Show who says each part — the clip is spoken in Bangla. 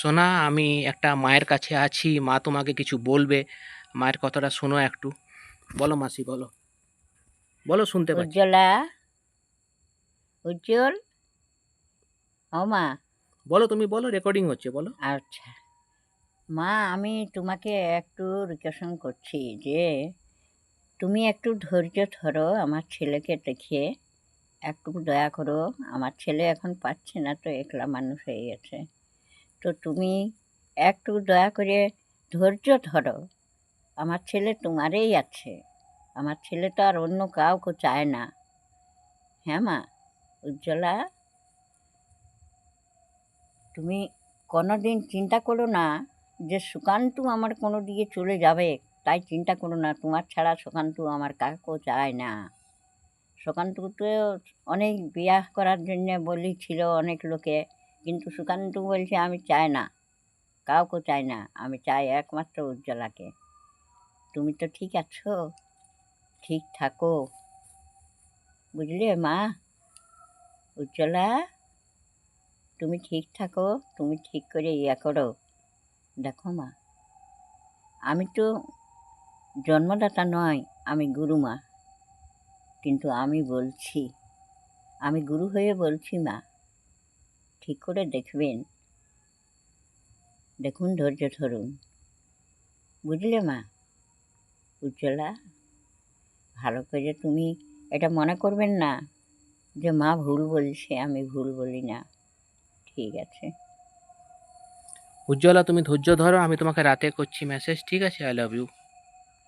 Speaker 1: সোনা, আমি একটা মায়ের কাছে আছি, মা তোমাকে কিছু বলবে। মায়ের কথাটা শোনো একটু। বলো মাসি, বলো বলো, শুনতে পাচ্ছি।
Speaker 2: উজ্জ্বলা, উজ্জ্বল, ও মা।
Speaker 1: বলো, তুমি বলো, রেকর্ডিং হচ্ছে, বলো।
Speaker 2: আচ্ছা মা, আমি তোমাকে একটু রিকোয়েশন করছি যে তুমি একটু ধৈর্য ধরো, আমার ছেলেকে দেখে একটু দয়া করো। আমার ছেলে এখন পাচ্ছে না, তো একলা মানুষ হয়ে গেছে। তো তুমি একটু দয়া করে ধৈর্য ধরো। আমার ছেলে তোমারই আছে, আমার ছেলে তো আর অন্য কাউকে চায় না। হ্যাঁ মা। উজ্জ্বলা, তুমি কোনোদিন চিন্তা করো না যে সুকান্ত আমার কোনো দিকে চলে যাবে, তাই চিন্তা করো না। তোমার ছাড়া সুকান্ত আমার কাউকেও চায় না। সুকান্ত তো অনেক বিয়াহ করার জন্য বলেছিল অনেক লোকে, কিন্তু সুকান্ত বলছে আমি চাই না, কাউকে চাই না, আমি চাই একমাত্র উজ্জ্বলাকে। তুমি তো ঠিক আছো, ঠিক থাকো, বুঝলে মা? উজ্জ্বলা, তুমি ঠিক থাকো, তুমি ঠিক করে ইয়া করো। দেখো মা, আমি তো জন্মদাতা নয়, আমি গুরুমা, কিন্তু আমি বলছি, আমি গুরু হয়ে বলছি মা, ঠিক করে দেখবেন, দেখুন, ধৈর্য ধরুন, বুঝলে মা? উজ্জ্বলা, ভালো করে তুমি এটা মনে করবেন না যে মা ভুল বলছে, আমি ভুল বলি না, ঠিক আছে?
Speaker 1: উজ্জ্বলা, তুমি ধৈর্য ধরো, আমি তোমাকে রাতে করছি মেসেজ, ঠিক আছে? I love you.